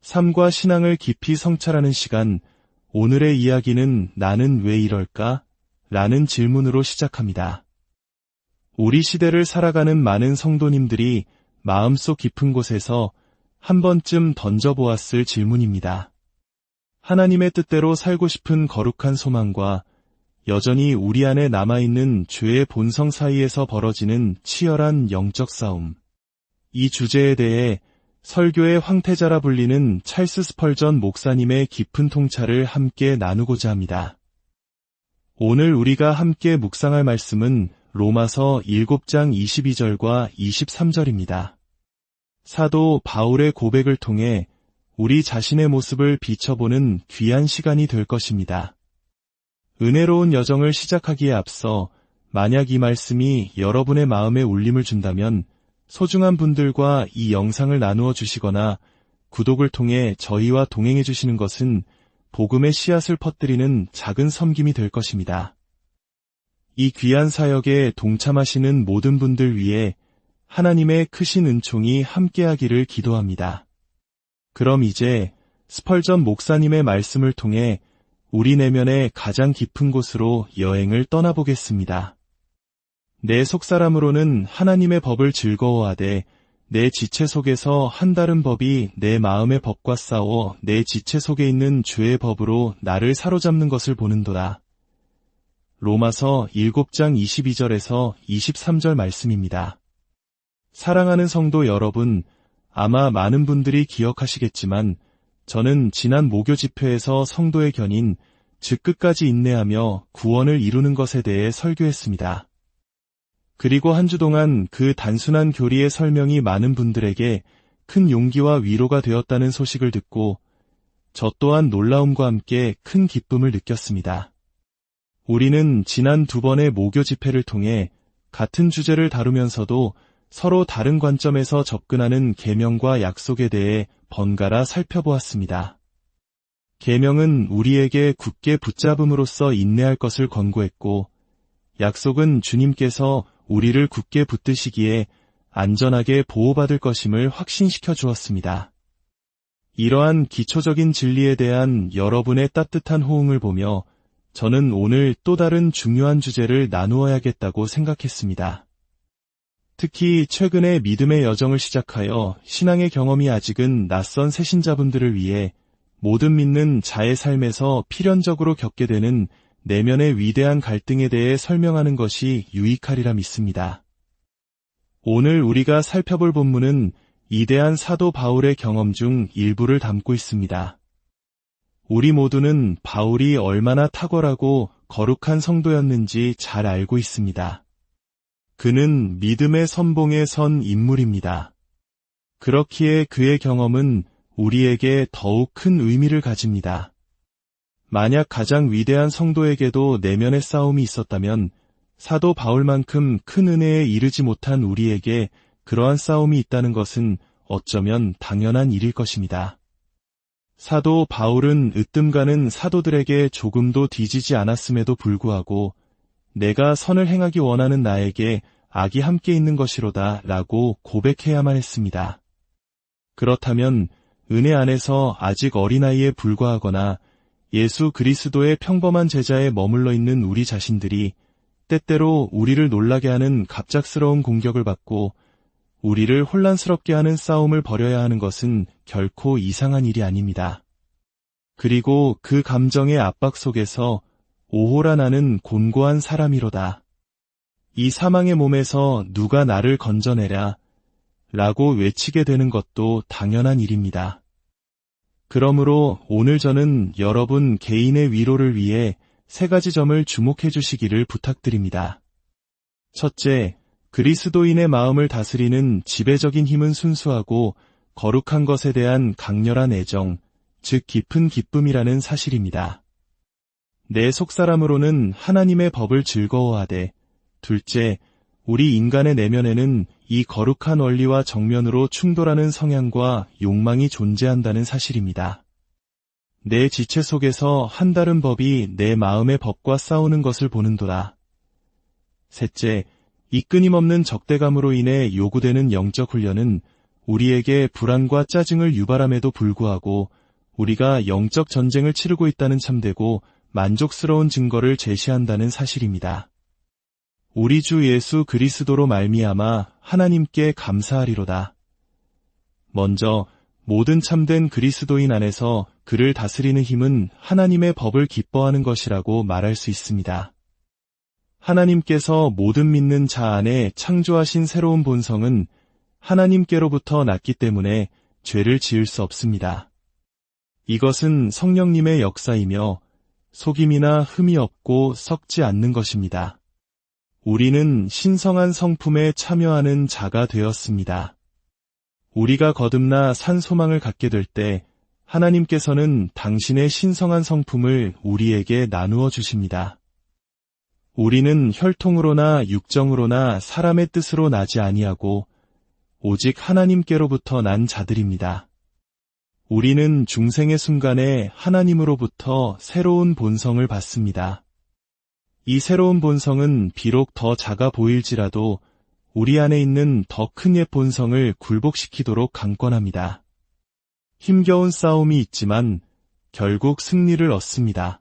삶과 신앙을 깊이 성찰하는 시간, 오늘의 이야기는 나는 왜 이럴까? 라는 질문으로 시작합니다. 우리 시대를 살아가는 많은 성도님들이 마음속 깊은 곳에서 한 번쯤 던져보았을 질문입니다. 하나님의 뜻대로 살고 싶은 거룩한 소망과 여전히 우리 안에 남아있는 죄의 본성 사이에서 벌어지는 치열한 영적 싸움. 이 주제에 대해 설교의 황태자라 불리는 찰스 스펄전 목사님의 깊은 통찰을 함께 나누고자 합니다. 오늘 우리가 함께 묵상할 말씀은 로마서 7장 22절과 23절입니다. 사도 바울의 고백을 통해 우리 자신의 모습을 비춰보는 귀한 시간이 될 것입니다. 은혜로운 여정을 시작하기에 앞서 만약 이 말씀이 여러분의 마음에 울림을 준다면 소중한 분들과 이 영상을 나누어 주시거나 구독을 통해 저희와 동행해 주시는 것은 복음의 씨앗을 퍼뜨리는 작은 섬김이 될 것입니다. 이 귀한 사역에 동참하시는 모든 분들 위해 하나님의 크신 은총이 함께하기를 기도합니다. 그럼 이제 스펄전 목사님의 말씀을 통해 우리 내면의 가장 깊은 곳으로 여행을 떠나보겠습니다. 내 속사람으로는 하나님의 법을 즐거워하되 내 지체 속에서 한다른 법이 내 마음의 법과 싸워 내 지체 속에 있는 죄의 법으로 나를 사로잡는 것을 보는도다. 로마서 7장 22절에서 23절 말씀입니다. 사랑하는 성도 여러분, 아마 많은 분들이 기억하시겠지만 저는 지난 목요 집회에서 성도의 견인, 즉 끝까지 인내하며 구원을 이루는 것에 대해 설교했습니다. 그리고 한 주 동안 그 단순한 교리의 설명이 많은 분들에게 큰 용기와 위로가 되었다는 소식을 듣고 저 또한 놀라움과 함께 큰 기쁨을 느꼈습니다. 우리는 지난 2번의 목요 집회를 통해 같은 주제를 다루면서도 서로 다른 관점에서 접근하는 계명과 약속에 대해 번갈아 살펴보았습니다. 계명은 우리에게 굳게 붙잡음으로써 인내할 것을 권고했고, 약속은 주님께서 우리를 굳게 붙드시기에 안전하게 보호받을 것임을 확신시켜 주었습니다. 이러한 기초적인 진리에 대한 여러분의 따뜻한 호응을 보며 저는 오늘 또 다른 중요한 주제를 나누어야겠다고 생각했습니다. 특히 최근에 믿음의 여정을 시작하여 신앙의 경험이 아직은 낯선 새신자분들을 위해 모든 믿는 자의 삶에서 필연적으로 겪게 되는 내면의 위대한 갈등에 대해 설명하는 것이 유익하리라 믿습니다. 오늘 우리가 살펴볼 본문은 이대한 사도 바울의 경험 중 일부를 담고 있습니다. 우리 모두는 바울이 얼마나 탁월하고 거룩한 성도였는지 잘 알고 있습니다. 그는 믿음의 선봉에 선 인물입니다. 그렇기에 그의 경험은 우리에게 더욱 큰 의미를 가집니다. 만약 가장 위대한 성도에게도 내면의 싸움이 있었다면 사도 바울만큼 큰 은혜에 이르지 못한 우리에게 그러한 싸움이 있다는 것은 어쩌면 당연한 일일 것입니다. 사도 바울은 으뜸가는 사도들에게 조금도 뒤지지 않았음에도 불구하고 내가 선을 행하기 원하는 나에게 악이 함께 있는 것이로다 라고 고백해야만 했습니다. 그렇다면 은혜 안에서 아직 어린아이에 불과하거나 예수 그리스도의 평범한 제자에 머물러 있는 우리 자신들이 때때로 우리를 놀라게 하는 갑작스러운 공격을 받고 우리를 혼란스럽게 하는 싸움을 벌여야 하는 것은 결코 이상한 일이 아닙니다. 그리고 그 감정의 압박 속에서 오호라 나는 곤고한 사람이로다. 이 사망의 몸에서 누가 나를 건져내랴 라고 외치게 되는 것도 당연한 일입니다. 그러므로 오늘 저는 여러분 개인의 위로를 위해 3가지 점을 주목해 주시기를 부탁드립니다. 첫째, 그리스도인의 마음을 다스리는 지배적인 힘은 순수하고 거룩한 것에 대한 강렬한 애정, 즉 깊은 기쁨이라는 사실입니다. 내 속사람으로는 하나님의 법을 즐거워하되, 둘째, 우리 인간의 내면에는 이 거룩한 원리와 정면으로 충돌하는 성향과 욕망이 존재한다는 사실입니다. 내 지체 속에서 한다른 법이 내 마음의 법과 싸우는 것을 보는도다. 셋째, 이 끊임없는 적대감으로 인해 요구되는 영적 훈련은 우리에게 불안과 짜증을 유발함에도 불구하고 우리가 영적 전쟁을 치르고 있다는 참되고 만족스러운 증거를 제시한다는 사실입니다. 우리 주 예수 그리스도로 말미암아 하나님께 감사하리로다. 먼저 모든 참된 그리스도인 안에서 그를 다스리는 힘은 하나님의 법을 기뻐하는 것이라고 말할 수 있습니다. 하나님께서 모든 믿는 자 안에 창조하신 새로운 본성은 하나님께로부터 났기 때문에 죄를 지을 수 없습니다. 이것은 성령님의 역사이며 속임이나 흠이 없고 썩지 않는 것입니다. 우리는 신성한 성품에 참여하는 자가 되었습니다. 우리가 거듭나 산 소망을 갖게 될 때 하나님께서는 당신의 신성한 성품을 우리에게 나누어 주십니다. 우리는 혈통으로나 육정으로나 사람의 뜻으로 나지 아니하고 오직 하나님께로부터 난 자들입니다. 우리는 중생의 순간에 하나님으로부터 새로운 본성을 받습니다. 이 새로운 본성은 비록 더 작아 보일지라도 우리 안에 있는 더 큰 옛 본성을 굴복시키도록 강권합니다. 힘겨운 싸움이 있지만 결국 승리를 얻습니다.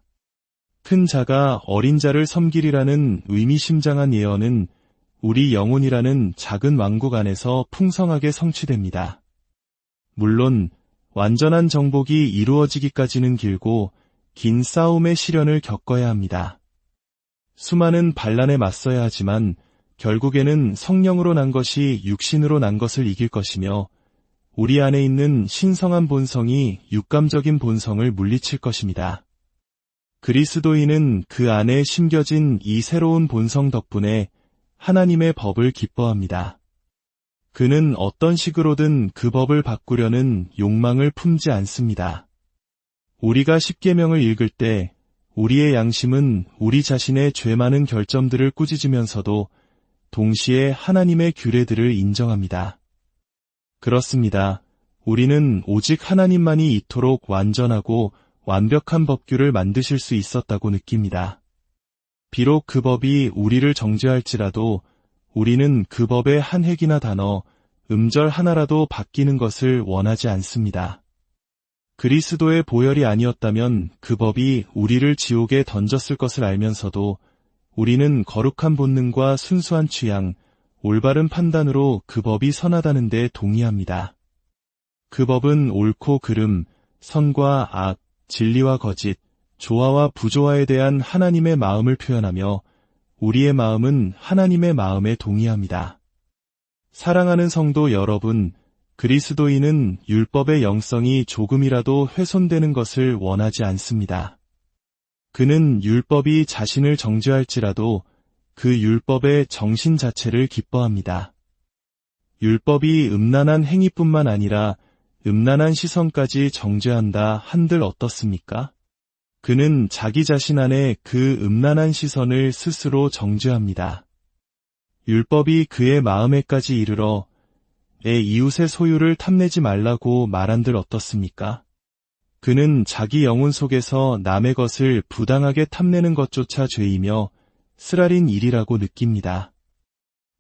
큰 자가 어린 자를 섬기리라는 의미심장한 예언은 우리 영혼이라는 작은 왕국 안에서 풍성하게 성취됩니다. 물론 완전한 정복이 이루어지기까지는 길고 긴 싸움의 시련을 겪어야 합니다. 수많은 반란에 맞서야 하지만 결국에는 성령으로 난 것이 육신으로 난 것을 이길 것이며 우리 안에 있는 신성한 본성이 육감적인 본성을 물리칠 것입니다. 그리스도인은 그 안에 심겨진 이 새로운 본성 덕분에 하나님의 법을 기뻐합니다. 그는 어떤 식으로든 그 법을 바꾸려는 욕망을 품지 않습니다. 우리가 십계명을 읽을 때 우리의 양심은 우리 자신의 죄 많은 결점들을 꾸짖으면서도 동시에 하나님의 규례들을 인정합니다. 그렇습니다. 우리는 오직 하나님만이 이토록 완전하고 완벽한 법규를 만드실 수 있었다고 느낍니다. 비록 그 법이 우리를 정죄할지라도 우리는 그 법의 한 획이나 단어, 음절 하나라도 바뀌는 것을 원하지 않습니다. 그리스도의 보혈이 아니었다면 그 법이 우리를 지옥에 던졌을 것을 알면서도 우리는 거룩한 본능과 순수한 취향, 올바른 판단으로 그 법이 선하다는 데 동의합니다. 그 법은 옳고 그름, 선과 악, 진리와 거짓, 조화와 부조화에 대한 하나님의 마음을 표현하며 우리의 마음은 하나님의 마음에 동의합니다. 사랑하는 성도 여러분, 그리스도인은 율법의 영성이 조금이라도 훼손되는 것을 원하지 않습니다. 그는 율법이 자신을 정죄할지라도 그 율법의 정신 자체를 기뻐합니다. 율법이 음란한 행위뿐만 아니라 음란한 시선까지 정죄한다 한들 어떻습니까? 그는 자기 자신 안에 그 음란한 시선을 스스로 정죄합니다. 율법이 그의 마음에까지 이르러 내 이웃의 소유를 탐내지 말라고 말한들 어떻습니까? 그는 자기 영혼 속에서 남의 것을 부당하게 탐내는 것조차 죄이며 쓰라린 일이라고 느낍니다.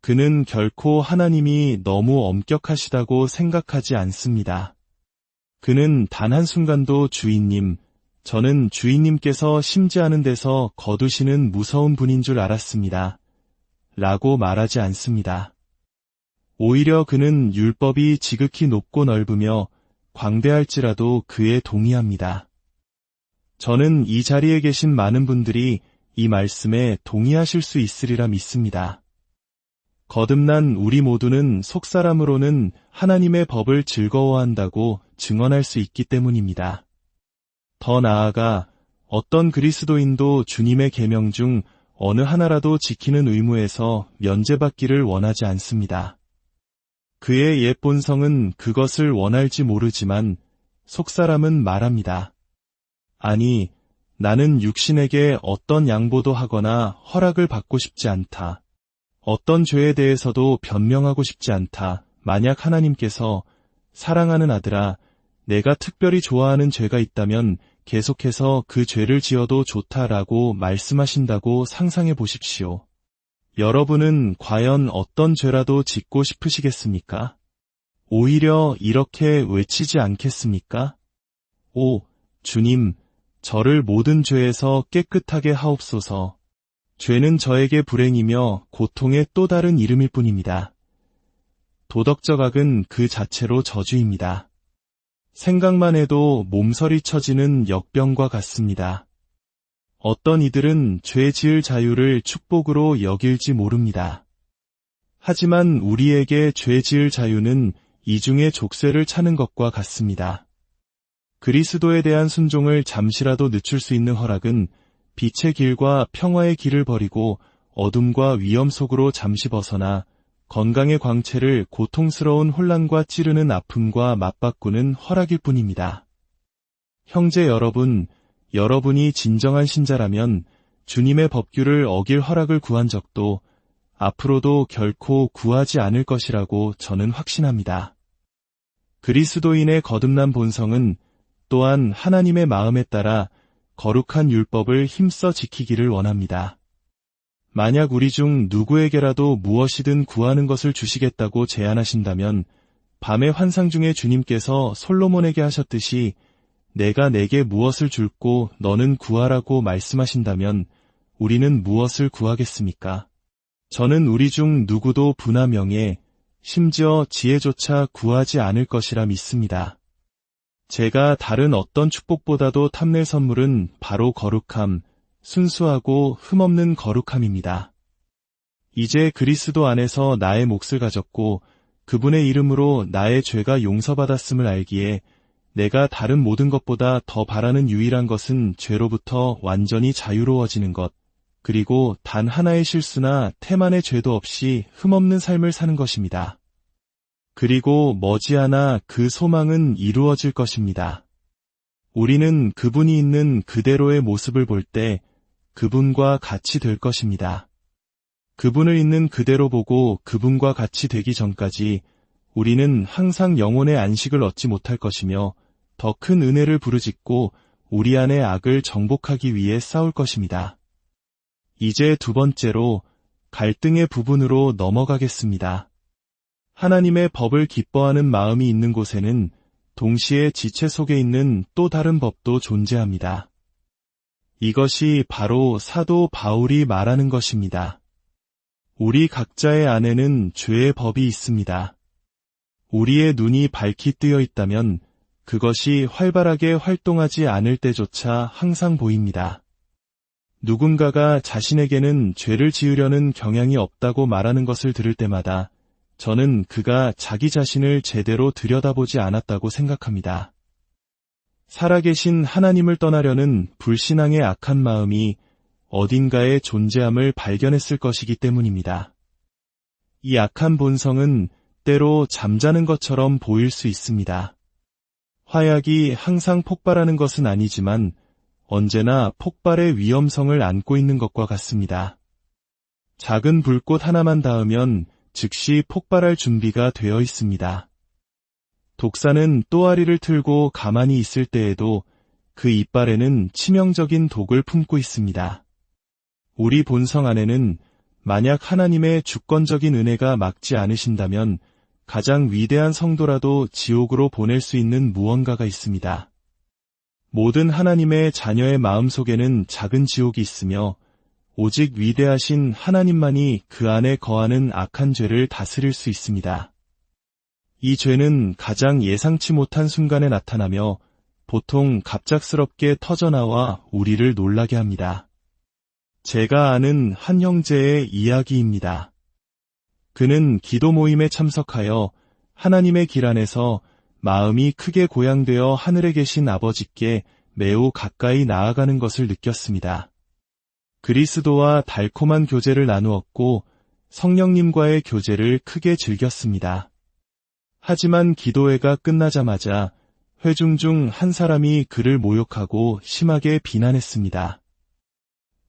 그는 결코 하나님이 너무 엄격하시다고 생각하지 않습니다. 그는 단 한순간도 주인님, 저는 주인님께서 심지하는 데서 거두시는 무서운 분인 줄 알았습니다. 라고 말하지 않습니다. 오히려 그는 율법이 지극히 높고 넓으며 광대할지라도 그에 동의합니다. 저는 이 자리에 계신 많은 분들이 이 말씀에 동의하실 수 있으리라 믿습니다. 거듭난 우리 모두는 속사람으로는 하나님의 법을 즐거워한다고 증언할 수 있기 때문입니다. 더 나아가 어떤 그리스도인도 주님의 계명 중 어느 하나라도 지키는 의무에서 면제받기를 원하지 않습니다. 그의 옛 본성은 그것을 원할지 모르지만 속사람은 말합니다. 아니, 나는 육신에게 어떤 양보도 하거나 허락을 받고 싶지 않다. 어떤 죄에 대해서도 변명하고 싶지 않다. 만약 하나님께서 사랑하는 아들아, 내가 특별히 좋아하는 죄가 있다면 계속해서 그 죄를 지어도 좋다라고 말씀하신다고 상상해 보십시오. 여러분은 과연 어떤 죄라도 짓고 싶으시겠습니까? 오히려 이렇게 외치지 않겠습니까? 오, 주님, 저를 모든 죄에서 깨끗하게 하옵소서. 죄는 저에게 불행이며 고통의 또 다른 이름일 뿐입니다. 도덕적 악은 그 자체로 저주입니다. 생각만 해도 몸서리 쳐지는 역병과 같습니다. 어떤 이들은 죄 지을 자유를 축복으로 여길지 모릅니다. 하지만 우리에게 죄 지을 자유는 이중의 족쇄를 차는 것과 같습니다. 그리스도에 대한 순종을 잠시라도 늦출 수 있는 허락은 빛의 길과 평화의 길을 버리고 어둠과 위험 속으로 잠시 벗어나 건강의 광채를 고통스러운 혼란과 찌르는 아픔과 맞바꾸는 허락일 뿐입니다. 형제 여러분, 여러분이 진정한 신자라면 주님의 법규를 어길 허락을 구한 적도 앞으로도 결코 구하지 않을 것이라고 저는 확신합니다. 그리스도인의 거듭난 본성은 또한 하나님의 마음에 따라 거룩한 율법을 힘써 지키기를 원합니다. 만약 우리 중 누구에게라도 무엇이든 구하는 것을 주시겠다고 제안하신다면 밤의 환상 중에 주님께서 솔로몬에게 하셨듯이 내가 내게 무엇을 줄고 너는 구하라고 말씀하신다면 우리는 무엇을 구하겠습니까? 저는 우리 중 누구도 부나 명예, 심지어 지혜조차 구하지 않을 것이라 믿습니다. 제가 다른 어떤 축복보다도 탐낼 선물은 바로 거룩함, 순수하고 흠없는 거룩함입니다. 이제 그리스도 안에서 나의 몫을 가졌고 그분의 이름으로 나의 죄가 용서받았음을 알기에 내가 다른 모든 것보다 더 바라는 유일한 것은 죄로부터 완전히 자유로워지는 것, 그리고 단 하나의 실수나 태만의 죄도 없이 흠없는 삶을 사는 것입니다. 그리고 머지않아 그 소망은 이루어질 것입니다. 우리는 그분이 있는 그대로의 모습을 볼 때 그분과 같이 될 것입니다. 그분을 있는 그대로 보고 그분과 같이 되기 전까지 우리는 항상 영혼의 안식을 얻지 못할 것이며 더 큰 은혜를 부르짖고 우리 안의 악을 정복하기 위해 싸울 것입니다. 이제 두 번째로 갈등의 부분으로 넘어가겠습니다. 하나님의 법을 기뻐하는 마음이 있는 곳에는 동시에 지체 속에 있는 또 다른 법도 존재합니다. 이것이 바로 사도 바울이 말하는 것입니다. 우리 각자의 안에는 죄의 법이 있습니다. 우리의 눈이 밝히 뜨여 있다면 그것이 활발하게 활동하지 않을 때조차 항상 보입니다. 누군가가 자신에게는 죄를 지으려는 경향이 없다고 말하는 것을 들을 때마다 저는 그가 자기 자신을 제대로 들여다보지 않았다고 생각합니다. 살아계신 하나님을 떠나려는 불신앙의 악한 마음이 어딘가에 존재함을 발견했을 것이기 때문입니다. 이 악한 본성은 때로 잠자는 것처럼 보일 수 있습니다. 화약이 항상 폭발하는 것은 아니지만 언제나 폭발의 위험성을 안고 있는 것과 같습니다. 작은 불꽃 하나만 닿으면 즉시 폭발할 준비가 되어 있습니다. 독사는 또아리를 틀고 가만히 있을 때에도 그 이빨에는 치명적인 독을 품고 있습니다. 우리 본성 안에는 만약 하나님의 주권적인 은혜가 막지 않으신다면 가장 위대한 성도라도 지옥으로 보낼 수 있는 무언가가 있습니다. 모든 하나님의 자녀의 마음속에는 작은 지옥이 있으며 오직 위대하신 하나님만이 그 안에 거하는 악한 죄를 다스릴 수 있습니다. 이 죄는 가장 예상치 못한 순간에 나타나며 보통 갑작스럽게 터져나와 우리를 놀라게 합니다. 제가 아는 한 형제의 이야기입니다. 그는 기도 모임에 참석하여 하나님의 길 안에서 마음이 크게 고양되어 하늘에 계신 아버지께 매우 가까이 나아가는 것을 느꼈습니다. 그리스도와 달콤한 교제를 나누었고 성령님과의 교제를 크게 즐겼습니다. 하지만 기도회가 끝나자마자 회중 중 한 사람이 그를 모욕하고 심하게 비난했습니다.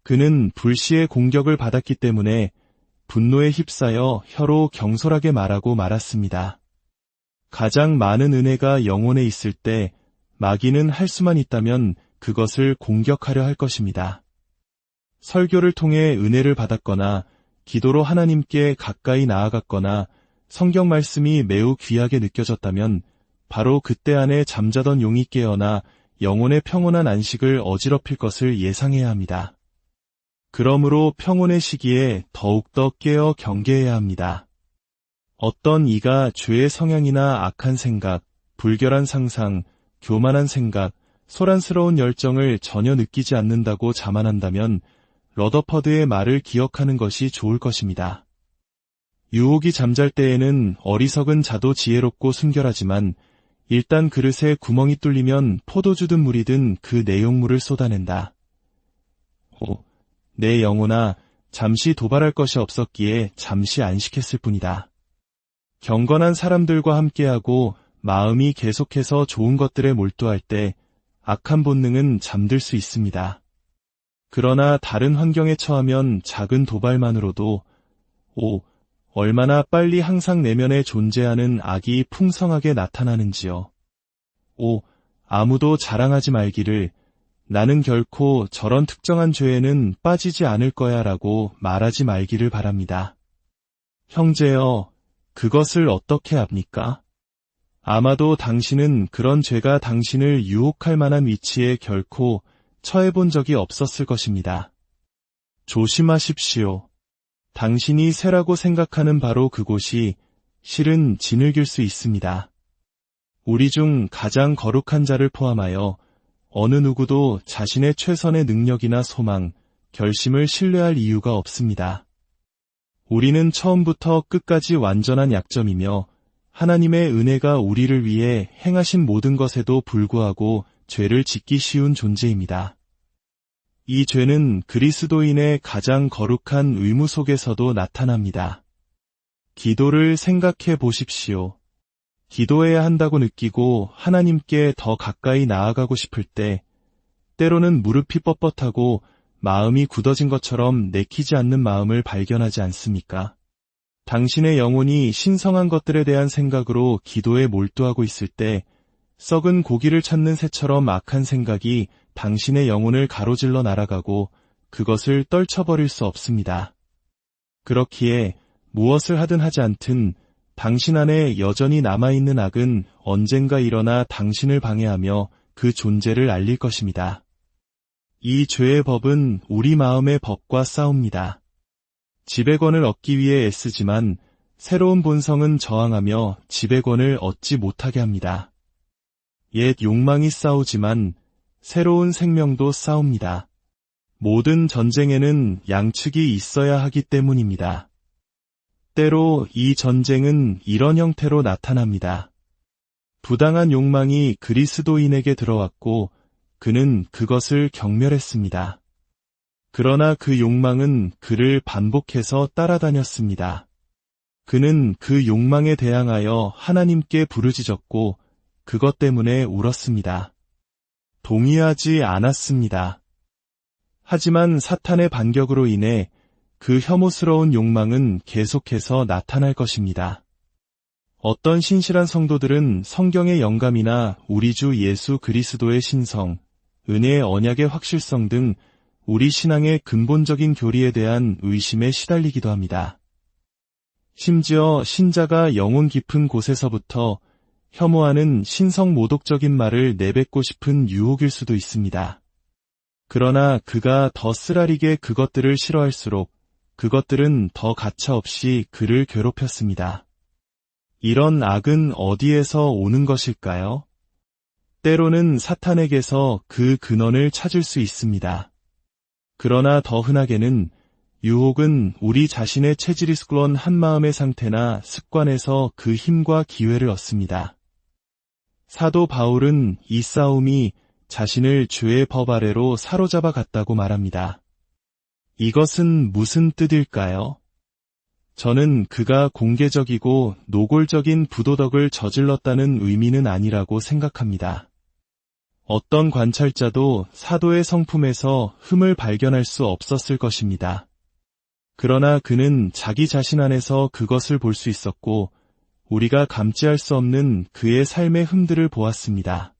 그는 불시의 공격을 받았기 때문에 분노에 휩싸여 혀로 경솔하게 말하고 말았습니다. 가장 많은 은혜가 영혼에 있을 때 마귀는 할 수만 있다면 그것을 공격하려 할 것입니다. 설교를 통해 은혜를 받았거나 기도로 하나님께 가까이 나아갔거나 성경 말씀이 매우 귀하게 느껴졌다면 바로 그때 안에 잠자던 용이 깨어나 영혼의 평온한 안식을 어지럽힐 것을 예상해야 합니다. 그러므로 평온의 시기에 더욱더 깨어 경계해야 합니다. 어떤 이가 죄의 성향이나 악한 생각, 불결한 상상, 교만한 생각, 소란스러운 열정을 전혀 느끼지 않는다고 자만한다면 러더퍼드의 말을 기억하는 것이 좋을 것입니다. 유혹이 잠잘 때에는 어리석은 자도 지혜롭고 순결하지만 일단 그릇에 구멍이 뚫리면 포도주든 물이든 그 내용물을 쏟아낸다. 내 영혼아, 잠시 도발할 것이 없었기에 잠시 안식했을 뿐이다. 경건한 사람들과 함께하고 마음이 계속해서 좋은 것들에 몰두할 때 악한 본능은 잠들 수 있습니다. 그러나 다른 환경에 처하면 작은 도발만으로도 얼마나 빨리 항상 내면에 존재하는 악이 풍성하게 나타나는지요. 아무도 자랑하지 말기를 나는 결코 저런 특정한 죄에는 빠지지 않을 거야 라고 말하지 말기를 바랍니다. 형제여, 그것을 어떻게 압니까? 아마도 당신은 그런 죄가 당신을 유혹할 만한 위치에 결코 처해본 적이 없었을 것입니다. 조심하십시오. 당신이 쇠라고 생각하는 바로 그곳이 실은 진흙일 수 있습니다. 우리 중 가장 거룩한 자를 포함하여 어느 누구도 자신의 최선의 능력이나 소망, 결심을 신뢰할 이유가 없습니다. 우리는 처음부터 끝까지 완전한 약점이며 하나님의 은혜가 우리를 위해 행하신 모든 것에도 불구하고 죄를 짓기 쉬운 존재입니다. 이 죄는 그리스도인의 가장 거룩한 의무 속에서도 나타납니다. 기도를 생각해 보십시오. 기도해야 한다고 느끼고 하나님께 더 가까이 나아가고 싶을 때 때로는 무릎이 뻣뻣하고 마음이 굳어진 것처럼 내키지 않는 마음을 발견하지 않습니까? 당신의 영혼이 신성한 것들에 대한 생각으로 기도에 몰두하고 있을 때 썩은 고기를 찾는 새처럼 악한 생각이 당신의 영혼을 가로질러 날아가고 그것을 떨쳐버릴 수 없습니다. 그렇기에 무엇을 하든 하지 않든 당신 안에 여전히 남아있는 악은 언젠가 일어나 당신을 방해하며 그 존재를 알릴 것입니다. 이 죄의 법은 우리 마음의 법과 싸웁니다. 지배권을 얻기 위해 애쓰지만 새로운 본성은 저항하며 지배권을 얻지 못하게 합니다. 옛 욕망이 싸우지만 새로운 생명도 싸웁니다. 모든 전쟁에는 양측이 있어야 하기 때문입니다. 때로 이 전쟁은 이런 형태로 나타납니다. 부당한 욕망이 그리스도인에게 들어왔고 그는 그것을 경멸했습니다. 그러나 그 욕망은 그를 반복해서 따라다녔습니다. 그는 그 욕망에 대항하여 하나님께 부르짖었고 그것 때문에 울었습니다. 동의하지 않았습니다. 하지만 사탄의 반격으로 인해 그 혐오스러운 욕망은 계속해서 나타날 것입니다. 어떤 신실한 성도들은 성경의 영감이나 우리 주 예수 그리스도의 신성, 은혜의 언약의 확실성 등 우리 신앙의 근본적인 교리에 대한 의심에 시달리기도 합니다. 심지어 신자가 영혼 깊은 곳에서부터 혐오하는 신성 모독적인 말을 내뱉고 싶은 유혹일 수도 있습니다. 그러나 그가 더 쓰라리게 그것들을 싫어할수록 그것들은 더 가차없이 그를 괴롭혔습니다. 이런 악은 어디에서 오는 것일까요? 때로는 사탄에게서 그 근원을 찾을 수 있습니다. 그러나 더 흔하게는 유혹은 우리 자신의 체질이 스кл런 한 마음의 상태나 습관에서 그 힘과 기회를 얻습니다. 사도 바울은 이 싸움이 자신을 죄의 법 아래로 사로잡아 갔다고 말합니다. 이것은 무슨 뜻일까요? 저는 그가 공개적이고 노골적인 부도덕을 저질렀다는 의미는 아니라고 생각합니다. 어떤 관찰자도 사도의 성품에서 흠을 발견할 수 없었을 것입니다. 그러나 그는 자기 자신 안에서 그것을 볼 수 있었고 우리가 감지할 수 없는 그의 삶의 흠들을 보았습니다.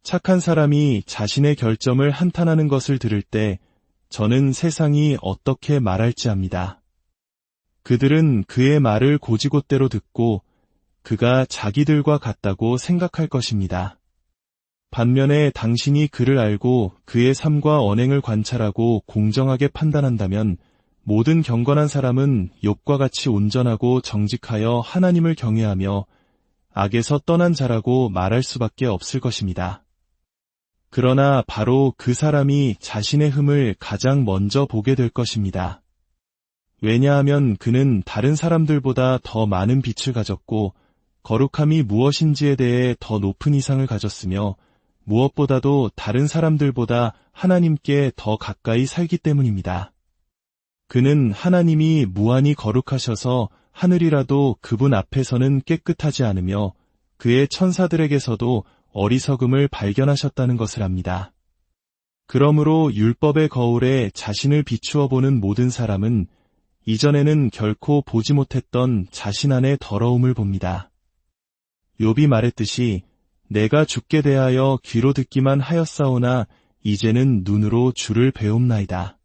착한 사람이 자신의 결점을 한탄하는 것을 들을 때 저는 세상이 어떻게 말할지 압니다. 그들은 그의 말을 고지곳대로 듣고 그가 자기들과 같다고 생각할 것입니다. 반면에 당신이 그를 알고 그의 삶과 언행을 관찰하고 공정하게 판단한다면 모든 경건한 사람은 욥과 같이 온전하고 정직하여 하나님을 경외하며 악에서 떠난 자라고 말할 수밖에 없을 것입니다. 그러나 바로 그 사람이 자신의 흠을 가장 먼저 보게 될 것입니다. 왜냐하면 그는 다른 사람들보다 더 많은 빛을 가졌고 거룩함이 무엇인지에 대해 더 높은 이상을 가졌으며 무엇보다도 다른 사람들보다 하나님께 더 가까이 살기 때문입니다. 그는 하나님이 무한히 거룩하셔서 하늘이라도 그분 앞에서는 깨끗하지 않으며 그의 천사들에게서도 어리석음을 발견하셨다는 것을 압니다. 그러므로 율법의 거울에 자신을 비추어 보는 모든 사람은 이전에는 결코 보지 못했던 자신 안의 더러움을 봅니다. 욥이 말했듯이 내가 주께 대하여 귀로 듣기만 하였사오나 이제는 눈으로 주를 배움나이다.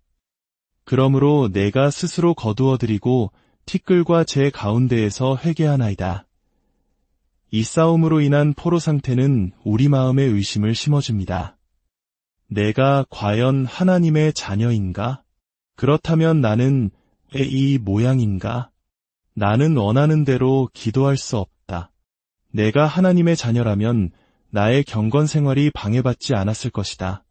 그러므로 내가 스스로 거두어드리고 티끌과 제 가운데에서 회개하나이다. 이 싸움으로 인한 포로 상태는 우리 마음에 의심을 심어줍니다. 내가 과연 하나님의 자녀인가? 그렇다면 나는 왜 이 모양인가? 나는 원하는 대로 기도할 수 없다. 내가 하나님의 자녀라면 나의 경건 생활이 방해받지 않았을 것이다.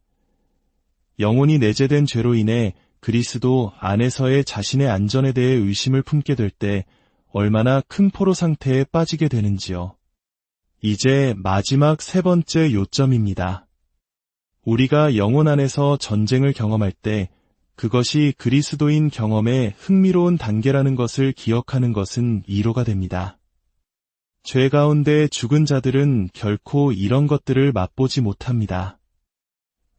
영혼이 내재된 죄로 인해 그리스도 안에서의 자신의 안전에 대해 의심을 품게 될 때 얼마나 큰 포로 상태에 빠지게 되는지요. 이제 마지막 세 번째 요점입니다. 우리가 영혼 안에서 전쟁을 경험할 때 그것이 그리스도인 경험의 흥미로운 단계라는 것을 기억하는 것은 위로가 됩니다. 죄 가운데 죽은 자들은 결코 이런 것들을 맛보지 못합니다.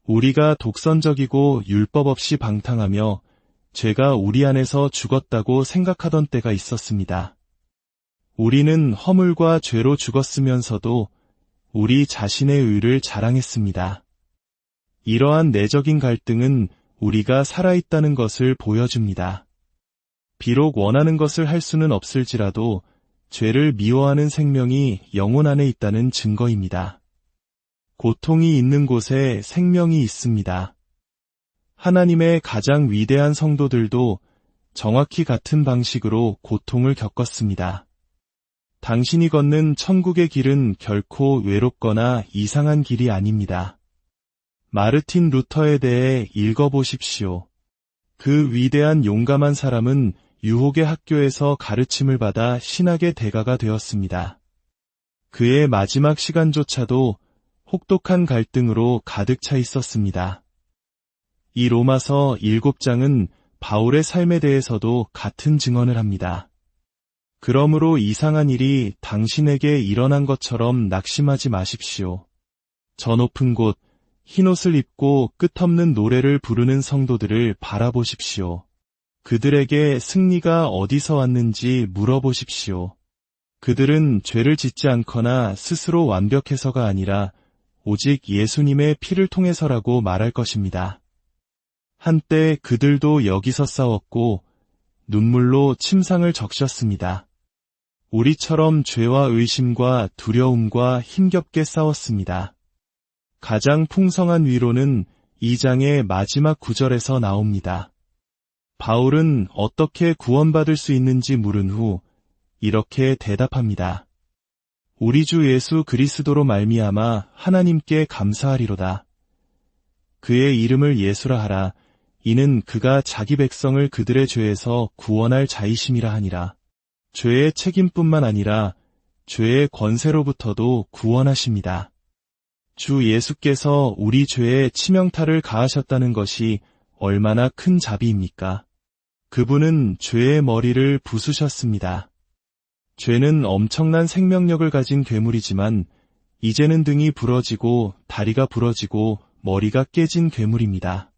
우리가 독선적이고 율법 없이 방탕하며 죄가 우리 안에서 죽었다고 생각하던 때가 있었습니다. 우리는 허물과 죄로 죽었으면서도 우리 자신의 의를 자랑했습니다. 이러한 내적인 갈등은 우리가 살아있다는 것을 보여줍니다. 비록 원하는 것을 할 수는 없을지라도 죄를 미워하는 생명이 영혼 안에 있다는 증거입니다. 고통이 있는 곳에 생명이 있습니다. 하나님의 가장 위대한 성도들도 정확히 같은 방식으로 고통을 겪었습니다. 당신이 걷는 천국의 길은 결코 외롭거나 이상한 길이 아닙니다. 마르틴 루터에 대해 읽어보십시오. 그 위대한 용감한 사람은 유혹의 학교에서 가르침을 받아 신학의 대가가 되었습니다. 그의 마지막 시간조차도 혹독한 갈등으로 가득 차 있었습니다. 이 로마서 7장은 바울의 삶에 대해서도 같은 증언을 합니다. 그러므로 이상한 일이 당신에게 일어난 것처럼 낙심하지 마십시오. 저 높은 곳, 흰옷을 입고 끝없는 노래를 부르는 성도들을 바라보십시오. 그들에게 승리가 어디서 왔는지 물어보십시오. 그들은 죄를 짓지 않거나 스스로 완벽해서가 아니라 오직 예수님의 피를 통해서라고 말할 것입니다. 한때 그들도 여기서 싸웠고 눈물로 침상을 적셨습니다. 우리처럼 죄와 의심과 두려움과 힘겹게 싸웠습니다. 가장 풍성한 위로는 2장의 마지막 구절에서 나옵니다. 바울은 어떻게 구원받을 수 있는지 물은 후 이렇게 대답합니다. 우리 주 예수 그리스도로 말미암아 하나님께 감사하리로다. 그의 이름을 예수라 하라. 이는 그가 자기 백성을 그들의 죄에서 구원할 자이심이라 하니라. 죄의 책임뿐만 아니라 죄의 권세로부터도 구원하십니다. 주 예수께서 우리 죄에 치명타를 가하셨다는 것이 얼마나 큰 자비입니까? 그분은 죄의 머리를 부수셨습니다. 죄는 엄청난 생명력을 가진 괴물이지만 이제는 등이 부러지고 다리가 부러지고 머리가 깨진 괴물입니다.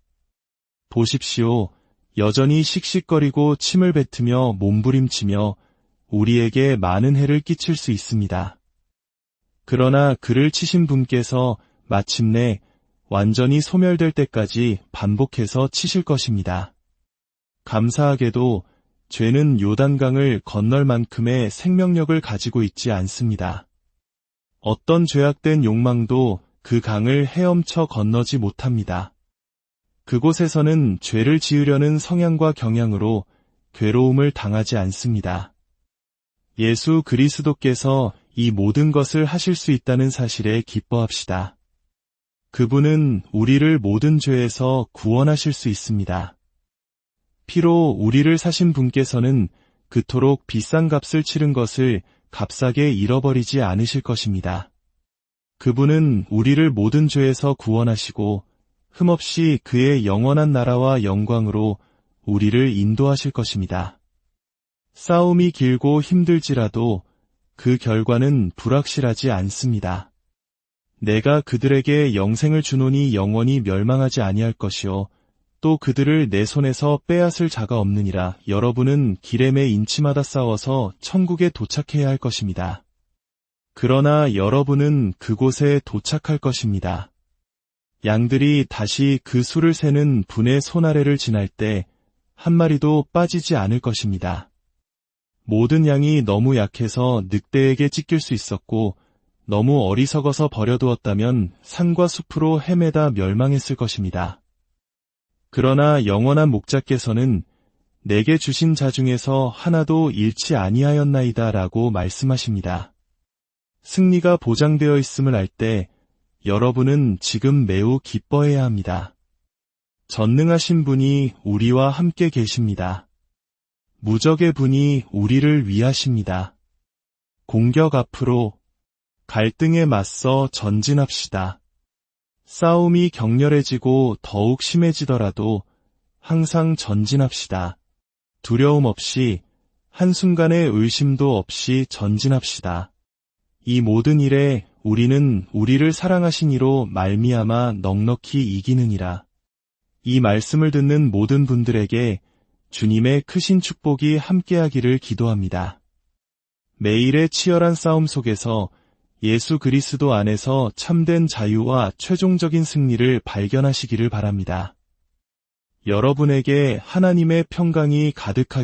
보십시오. 여전히 씩씩거리고 침을 뱉으며 몸부림치며 우리에게 많은 해를 끼칠 수 있습니다. 그러나 그를 치신 분께서 마침내 완전히 소멸될 때까지 반복해서 치실 것입니다. 감사하게도 죄는 요단강을 건널 만큼의 생명력을 가지고 있지 않습니다. 어떤 죄악된 욕망도 그 강을 헤엄쳐 건너지 못합니다. 그곳에서는 죄를 지으려는 성향과 경향으로 괴로움을 당하지 않습니다. 예수 그리스도께서 이 모든 것을 하실 수 있다는 사실에 기뻐합시다. 그분은 우리를 모든 죄에서 구원하실 수 있습니다. 피로 우리를 사신 분께서는 그토록 비싼 값을 치른 것을 값싸게 잃어버리지 않으실 것입니다. 그분은 우리를 모든 죄에서 구원하시고 흠없이 그의 영원한 나라와 영광으로 우리를 인도하실 것입니다. 싸움이 길고 힘들지라도 그 결과는 불확실하지 않습니다. 내가 그들에게 영생을 주노니 영원히 멸망하지 아니할 것이요 또 그들을 내 손에서 빼앗을 자가 없느니라. 여러분은 길에 매 인치마다 싸워서 천국에 도착해야 할 것입니다. 그러나 여러분은 그곳에 도착할 것입니다. 양들이 다시 그 수를 세는 분의 손 아래를 지날 때 한 마리도 빠지지 않을 것입니다. 모든 양이 너무 약해서 늑대에게 찢길 수 있었고 너무 어리석어서 버려두었다면 산과 숲으로 헤매다 멸망했을 것입니다. 그러나 영원한 목자께서는 내게 주신 자 중에서 하나도 잃지 아니하였나이다 라고 말씀하십니다. 승리가 보장되어 있음을 알 때 여러분은 지금 매우 기뻐해야 합니다. 전능하신 분이 우리와 함께 계십니다. 무적의 분이 우리를 위하십니다. 공격 앞으로 갈등에 맞서 전진합시다. 싸움이 격렬해지고 더욱 심해지더라도 항상 전진합시다. 두려움 없이 한순간의 의심도 없이 전진합시다. 이 모든 일에 우리는 우리를 사랑하신 이로 말미암아 넉넉히 이기느니라. 이 말씀을 듣는 모든 분들에게 주님의 크신 축복이 함께하기를 기도합니다. 매일의 치열한 싸움 속에서 예수 그리스도 안에서 참된 자유와 최종적인 승리를 발견하시기를 바랍니다. 여러분에게 하나님의 평강이 가득하기